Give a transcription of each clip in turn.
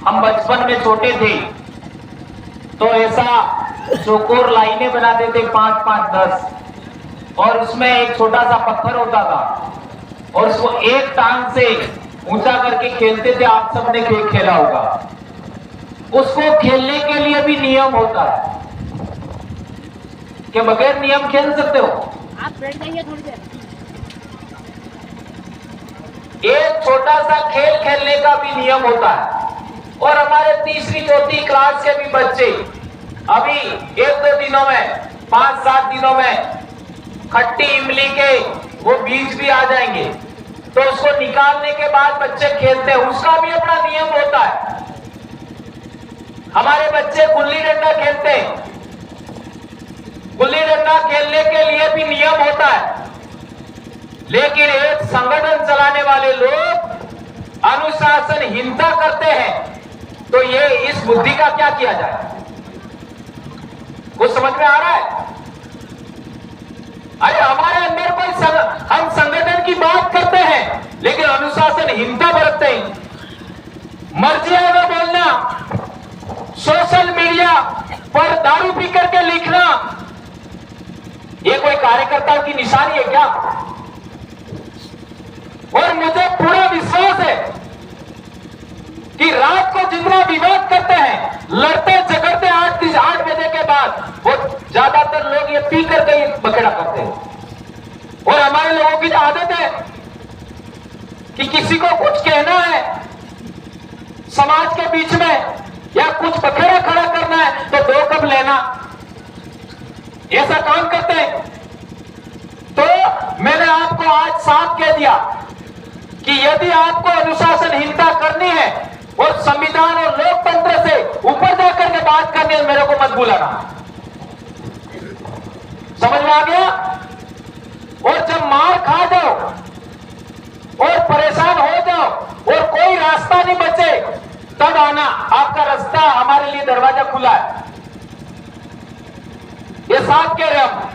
हम बचपन में छोटे थे तो ऐसा चौकोर लाइनें बनाते थे 5 5 10 और उसमें एक छोटा सा पत्थर होता था और उसको एक टांग से ऊंचा करके खेलते थे। आप सबने खेला होगा। उसको खेलने के लिए भी नियम होता है कि बगैर नियम खेल सकते हो। आप बैठ जाइए थोड़ी देर। एक छोटा सा खेल खेलने का भी नियम होता है। और हमारे तीसरी चौथी क्लास के भी बच्चे अभी 1-2 दिनों में 5-7 दिनों में खट्टी इमली के वो बीज भी आ जाएंगे तो उसको निकालने के बाद बच्चे खेलते हैं। उसका भी अपना नियम होता है। हमारे बच्चे गुल्ली डंडा खेलते हैं। गुल्ली डंडा खेलने के लिए भी नियम होता है। लेकिन एक संगठन चलाने वाले लोग अनुशासनहीनता करते हैं तो ये इस बुद्धि का क्या किया जाए? कुछ समझ में आ रहा है? अरे हमारे अंदर कोई हम संगठन की बात करते हैं लेकिन अनुशासनहीनता बरतते हैं। मर्जी है वो बोलना, सोशल मीडिया पर दारू पी करके लिखना, ये कोई कार्यकर्ताओं की निशानी है क्या? और मुझे पूरा विश्वास है कि रात को जितना विवाद करते हैं, लड़ते झगड़ते 8 बजे के बाद, वो ज्यादातर लोग ये पी करके ही बखेड़ा करते हैं। और हमारे लोगों की आदत है कि किसी को कुछ कहना है समाज के बीच में या कुछ बखेड़ा खड़ा करना है तो 2 कप लेना, ऐसा काम करते हैं। तो मैंने आपको आज साफ कह दिया कि यदि आपको अनुशासनहीनता करनी है और संविधान और लोकतंत्र से ऊपर जाकर के बात करनी है, मेरे को मत बुलाना। समझ में आ गया? और जब मार खा जाओ और परेशान हो जाओ और कोई रास्ता नहीं बचे तब आना। आपका रास्ता, हमारे लिए दरवाजा खुला है, ये साफ कह रहे हम।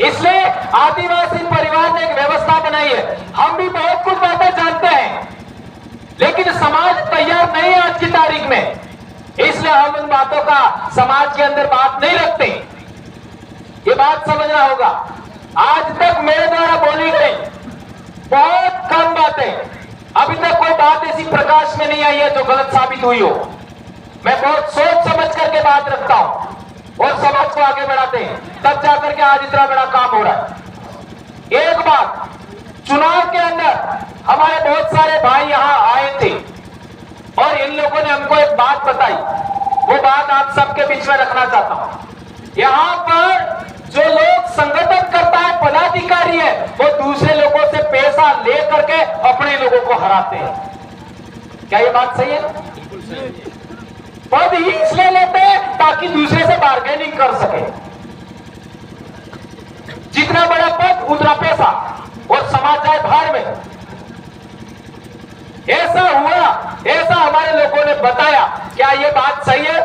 इसलिए आदिवासी परिवार ने एक व्यवस्था बनाई है। हम भी बहुत कुछ बातें जानते हैं लेकिन समाज तैयार नहीं है आज की तारीख में, इसलिए हम उन बातों का समाज के अंदर बात नहीं रखते। ये बात समझना होगा। आज तक मेरे द्वारा बोली गई बहुत कम बातें, अभी तक कोई बात ऐसी प्रकाश में नहीं आई है जो गलत साबित हुई हो। मैं बहुत सोच समझ करके बात रखता हूं और समाज को आगे बढ़ाते हैं, तब जाकर के आज इतना बड़ा काम हो रहा है। एक बात, चुनाव के अंदर हमारे बहुत सारे भाई यहां आए थे और इन लोगों ने हमको एक बात बताई, वो बात आप सबके बीच में रखना चाहता हूं। यहां पर जो लोग संगठन करता है, पदाधिकारी है, वो दूसरे लोगों से पैसा ले करके अपने लोगों को हराते हैं। क्या ये बात सही है? बिल्कुल सही है। पद ही इसलिए लेते हैं ताकि दूसरे से बार्गेनिंग कर सके। जितना बड़ा पद उतना पैसा और समाज जाए भाड़ में। ऐसा हुआ, ऐसा हमारे लोगों ने बताया। क्या ये बात सही है?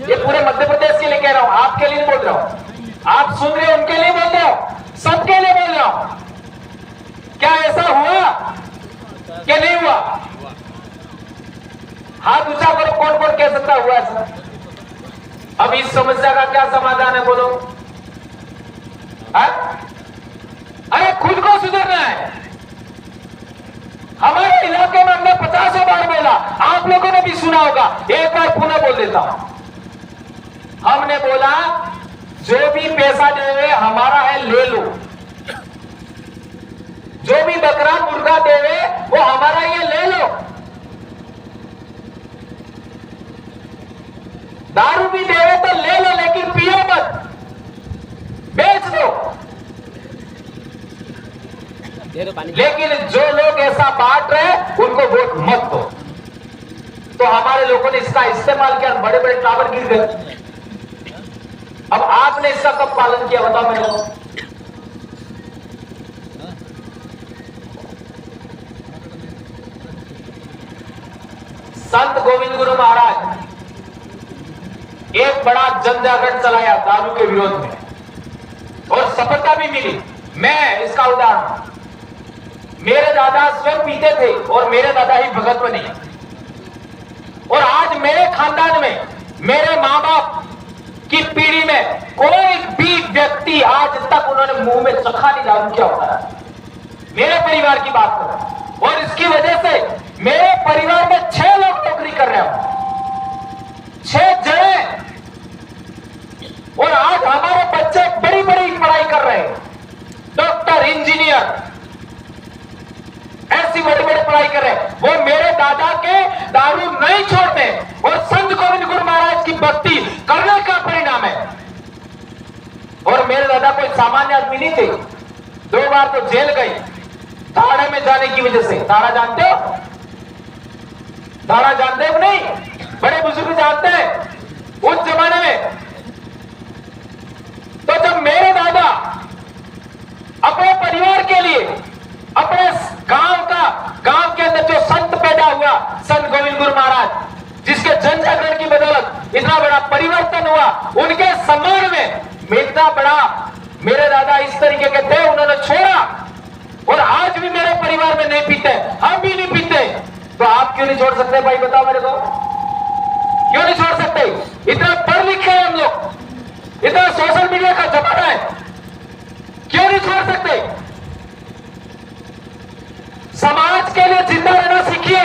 ये पूरे मध्य प्रदेश के लिए कह रहा हूं, आपके लिए बोल रहा हूं। आप सुन रहे हो, उनके लिए बोल रहे हो, सबके लिए बोल रहा हूं। क्या ऐसा हुआ कि नहीं हुआ? हाथ ऊंचा करो, कौन कौन कह सकता हुआ ऐसा? अब इस समस्या का क्या समाधान है बोलो? अरे खुद को सुधरना है। हमारे इलाके में हमने 50 बार बोला, आप लोगों ने भी सुना होगा, एक बार पुनः बोल देता हूं। हमने बोला जो भी पैसा देवे हमारा है ले लो, जो भी बकरा मुर्गा देवे वो हमारा ये ले लो, दारू भी देवे तो ले लो लेकिन पियो मत, बेच दो। लेकिन जो लोग ऐसा बांट रहे उनको वोट मत दो। तो हमारे लोगों ने इसका इस्तेमाल किया, बड़े बड़े टावर गिर गए। अब आपने इसका कब पालन किया बताओ मेरे को? संत गोविंद गुरु महाराज एक बड़ा जन जागरण चलाया दारू के विरोध में और सफलता भी मिली। मैं इसका उदाहरण, मेरे दादा स्वयं पीते थे और मेरे दादा ही भगत बने। खानदान में, मेरे माँ बाप की पीढ़ी में कोई भी व्यक्ति आज तक उन्होंने मुंह में चखा नहीं दारू क्या होता है। मेरे परिवार की बात करो, और इसकी वजह से मेरे परिवार में 6 लोग नौकरी कर रहे हो, 6 जने, और आज हमारे बच्चे बड़ी बड़ी पढ़ाई कर रहे हैं, डॉक्टर, इंजीनियर, ऐसी बड़ी बड़ी पढ़ाई कर रहे हैं। वो मेरे दादा के दारू नहीं छोड़ते, और संत गोविंद गुरु महाराज की भक्ति करने का परिणाम है। और मेरे दादा कोई सामान्य आदमी नहीं थे, 2 बार तो जेल गई धाड़ा में जाने की वजह से। धाड़ा जानते हो? धाड़ा जानते हो नहीं? बड़े बुजुर्ग जानते हैं उस जमाने में। तो जब मेरे दादा अपने परिवार के लिए, अपने गांव के अंदर जो संत पैदा हुआ, संत गोविंद गुरु महाराज, जिसके जन जागरण की बदौलत इतना बड़ा परिवर्तन हुआ, उनके सम्मान में इतना बड़ा मेरे दादा इस तरीके के थे, उन्होंने छोड़ा। और आज भी मेरे परिवार में नहीं पीते, हम भी नहीं पीते, तो आप क्यों नहीं छोड़ सकते भाई? बताओ मेरे को, क्यों नहीं छोड़ सकते? इतना पढ़ लिखे हैं हम लोग, इतना सोशल मीडिया का जमाना है, क्यों नहीं छोड़ सकते? समाज के लिए जिंदा रहना सीखिए।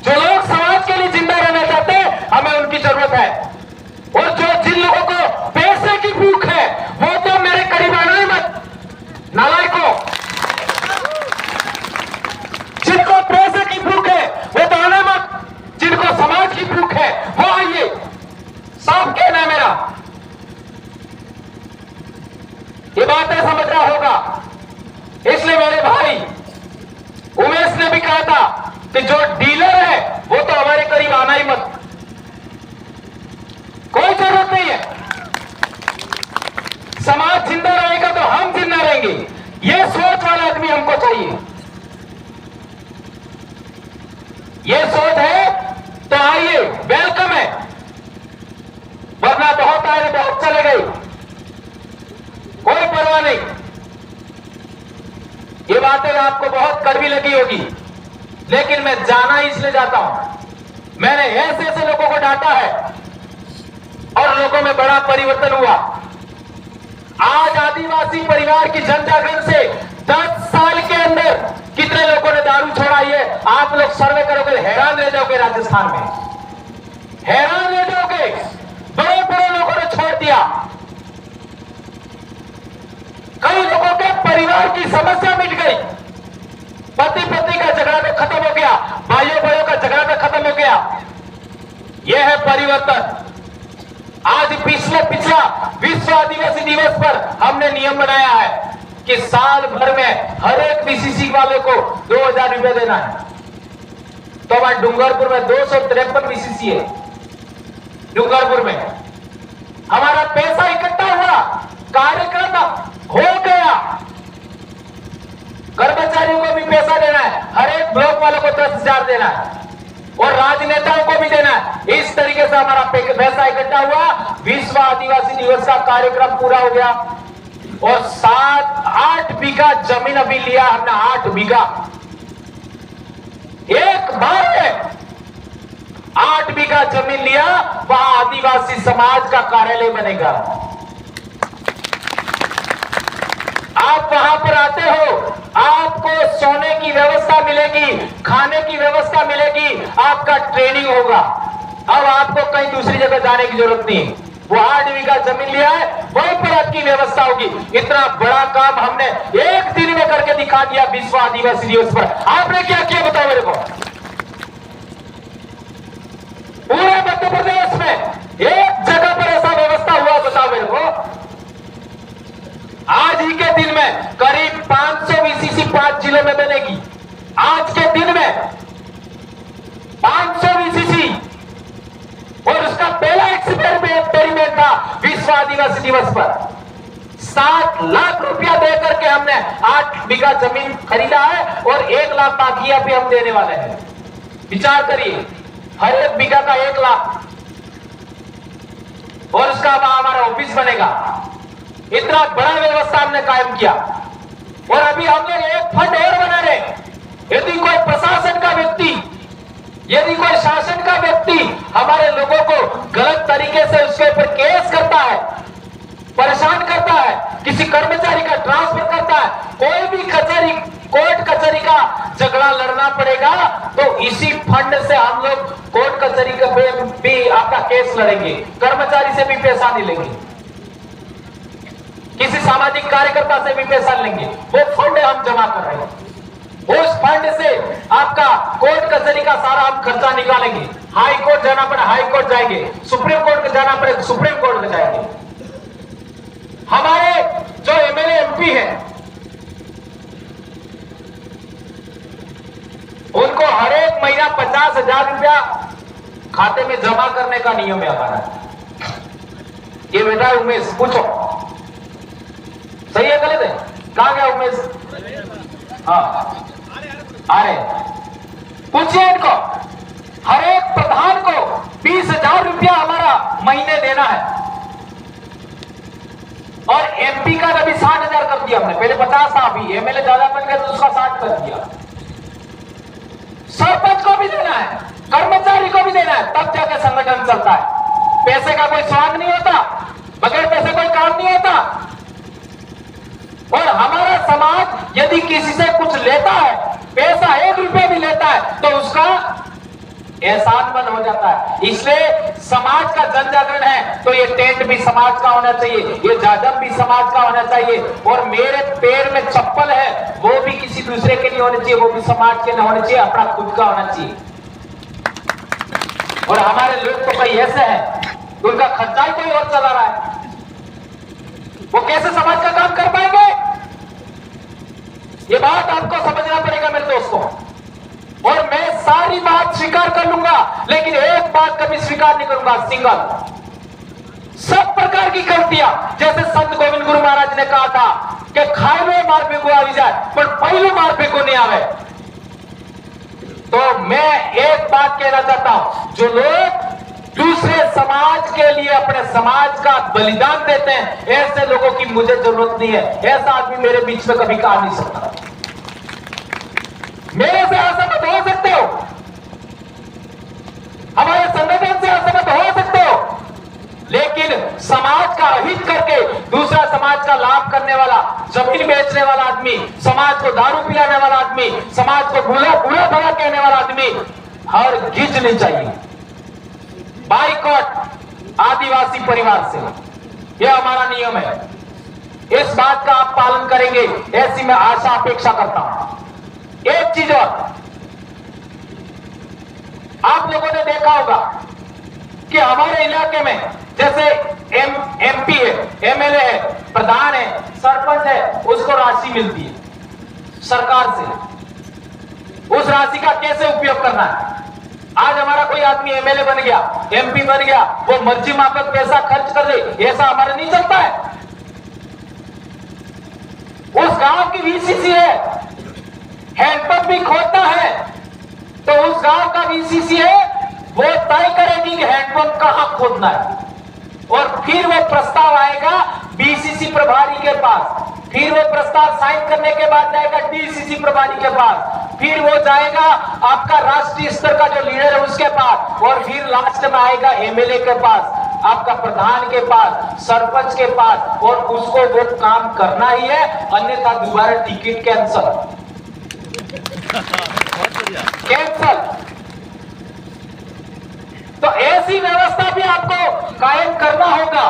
जो लोग समाज के लिए जिंदा रहना चाहते हैं, हमें उनकी जरूरत है। और जिन लोगों को पैसे की भूख है, वो तो मेरे करीब आना ही मत, नालायकों। जिनको पैसे की भूख है वो तो आना मत, जिनको समाज की भूख है वो आइए। साफ कहना है मेरा, ये बातें समझ रहा होगा। इसलिए मेरे भाई उमेश ने भी कहा था कि जो डीलर है वो तो हमारे करीब आना ही मत, कोई जरूरत नहीं है। समाज जिंदा रहेगा तो हम जिंदा रहेंगे, ये सोच वाला आदमी हमको चाहिए। ये सोच है तो आइए, वेलकम है, वरना बहुत आए बहुत चले गए, कोई परवाह नहीं। ये बातें आपको बहुत कड़वी लगी होगी, लेकिन मैं जाना इसलिए जाता हूं। मैंने ऐसे ऐसे लोगों को डांटा है और लोगों में बड़ा परिवर्तन हुआ। आज आदिवासी परिवार की जन जागरण से 10 साल के अंदर कितने लोगों ने दारू छोड़ा, ये आप लोग सर्वे करोगे, हैरान रह जाओगे। राजस्थान में हैरान रह जाओगे, बड़े बड़े लोगों ने छोड़ दिया। कई लोगों के परिवार की समस्या मिट गई, पति पत्नी का झगड़ा तो खत्म हो गया, भाइयों भाइयों का झगड़ा तो खत्म हो गया। यह है परिवर्तन। आज पिछला विश्व आदिवासी दिवस पर हमने नियम बनाया है कि साल भर में हर एक बीसीसी वाले को 2000 रुपए देना है। तो हमारे डूंगरपुर में 253 बीसीसी है। डूंगरपुर में हमारा पैसा इकट्ठा हुआ, कार्यक्रम हो गया, कर्मचारियों को भी पैसा देना है, हर एक ब्लॉक वालों को 10,000 देना है, और राजनेताओं को भी देना है। इस तरीके से हमारा पैसा इकट्ठा हुआ, विश्व आदिवासी दिवस का कार्यक्रम पूरा हो गया। और 7-8 बीघा जमीन अभी लिया हमने, 8 बीघा एक बार में 8 बीघा जमीन लिया, वहां आदिवासी समाज का कार्यालय बनेगा। आप वहां पर आते हो, आपको सोने की व्यवस्था मिलेगी, खाने की व्यवस्था मिलेगी, आपका ट्रेनिंग होगा। अब आपको कहीं दूसरी जगह जाने की जरूरत नहीं है। वो 8 बीघा जमीन लिया है, वहीं पर आपकी व्यवस्था होगी। इतना बड़ा काम हमने एक दिन में करके दिखा दिया विश्व आदिवासी दिवस पर। आपने क्या किया बताओ मेरे को? पूरे मध्य प्रदेश में एक जगह पर ऐसा व्यवस्था हुआ, बताओ मेरे को। आज ही के दिन में करीब 500 बीसीसी 5 जिलों में बनेगी। आज के दिन में 500 बीसीसी, और उसका पहला एक्सपेरिमेंट था विश्व आदिवासी दिवस पर। 7 लाख रुपया देकर के हमने 8 बीघा जमीन खरीदा है, और 1 लाख बाकिया भी हम देने वाले हैं। विचार करिए, हर एक बीघा का 1 लाख, और उसका हमारा ऑफिस बनेगा। इतना बड़ा व्यवस्था हमने कायम किया। और अभी हम लोग एक फंड और बना रहे। यदि कोई प्रशासन का व्यक्ति, यदि कोई हमारे लोगों को गलत तरीके से उसके ऊपर केस करता है, परेशान करता है, किसी कर्मचारी का ट्रांसफर करता है, कोई भी कचहरी, कोर्ट कचहरी का झगड़ा लड़ना पड़ेगा तो इसी फंड से हम लोग कोर्ट कचहरी पे भी आपका केस लड़ेंगे, कर्मचारी से भी पैसा नहीं लेंगे, किसी सामाजिक कार्यकर्ता से भी पैसा लेंगे। वो फंड हम जमा कर रहे हैं, उस फंड से आपका कोर्ट कचहरी का सारा हम खर्चा निकालेंगे। हाई कोर्ट जाना पड़े हाई कोर्ट जाएंगे, सुप्रीम कोर्ट जाना पड़े सुप्रीम कोर्ट में जाएंगे। हमारे जो एमएलए एमपी है उनको हर एक महीना 50,000 रुपया खाते में जमा करने का नियम है हमारा। ये बेटा उमेश, पूछो सही है गलत है? कहां गया उमेश? हाँ आ रहे, पूछिए इनको। हर एक प्रधान को 20,000 रुपया हमारा महीने देना है और एमपी का अभी 60,000 कर दिया हमने, पहले 50 था, अभी एमएलए ज्यादा बन गया तो उसका 60 कर दिया। सरपंच को भी देना है, कर्मचारी को भी देना है, तब जाके संगठन चलता है। पैसे का कोई स्वाद नहीं होता, बगैर पैसे कोई काम नहीं होता। और हमारा समाज यदि किसी से कुछ लेता है, पैसा 1 रुपया भी लेता है तो उसका एहसानमंद हो जाता है। इसलिए समाज का जन जागरण है तो ये टेंट भी समाज का होना चाहिए, ये जाजम भी समाज का होना चाहिए, और मेरे पैर में चप्पल है वो भी किसी दूसरे के लिए होने चाहिए, वो भी समाज के ना होने चाहिए, अपना खुद का होना चाहिए। और हमारे लोग तो कई ऐसे हैं उनका खर्चा ही कोई और चला रहा है, वो कैसे समाज का काम कर पाएंगे? ये बात आपको समझना पड़ेगा मेरे दोस्तों। और मैं सारी बात स्वीकार कर लूंगा, लेकिन एक बात कभी स्वीकार नहीं करूंगा, सिंगल। सब प्रकार की गलतियां, जैसे संत गोविंद गुरु महाराज ने कहा था कि खाए में मार फेंको आ जाए पर पहले मार फेंको नहीं आवे। तो मैं एक बात कहना चाहता हूं, जो लोग दूसरे समाज के लिए अपने समाज का बलिदान देते हैं, ऐसे लोगों की मुझे जरूरत नहीं है। ऐसा आदमी मेरे बीच में कभी कहा नहीं सकता। मेरे से असहमत हो सकते हो, हमारे संगठन से असहमत हो सकते हो, लेकिन समाज का हित करके दूसरा समाज का लाभ करने वाला, जमीन बेचने वाला आदमी, समाज को दारू पिलाने वाला आदमी, समाज को बुरा भला कहने वाला आदमी हर गिज नहीं चाहिए। बाइकॉट आदिवासी परिवार से, यह हमारा नियम है। इस बात का आप पालन करेंगे ऐसी मैं आशा अपेक्षा करता हूं। एक चीज और, आप लोगों ने देखा होगा कि हमारे इलाके में जैसे एमपी है, एमएलए है, प्रधान है, सरपंच है, उसको राशि मिलती है सरकार से। उस राशि का कैसे उपयोग करना है? आज हमारा कोई आदमी एमएलए बन गया, एमपी बन गया, वो मर्जी माफक पैसा खर्च कर दे, ऐसा हमारा नहीं चलता है। उस गांव की वीसीसी है, हैंडपंप भी खोदना है तो उस गांव का वीसीसी है, वो तय करेगी कि हैंडपंप कहां खोदना है, और फिर वो प्रस्ताव आएगा बीसीसी प्रभारी के पास, फिर वो प्रस्ताव साइन करने के बाद जाएगा डीसीसी प्रभारी के पास, फिर वो जाएगा आपका राष्ट्रीय स्तर का जो लीडर है उसके पास, और फिर लास्ट में आएगा एमएलए के पास, आपका प्रधान के पास, सरपंच के पास, और उसको वो काम करना ही है, अन्यथा दोबारा टिकट कैंसल। तो ऐसी व्यवस्था भी आपको कायम करना होगा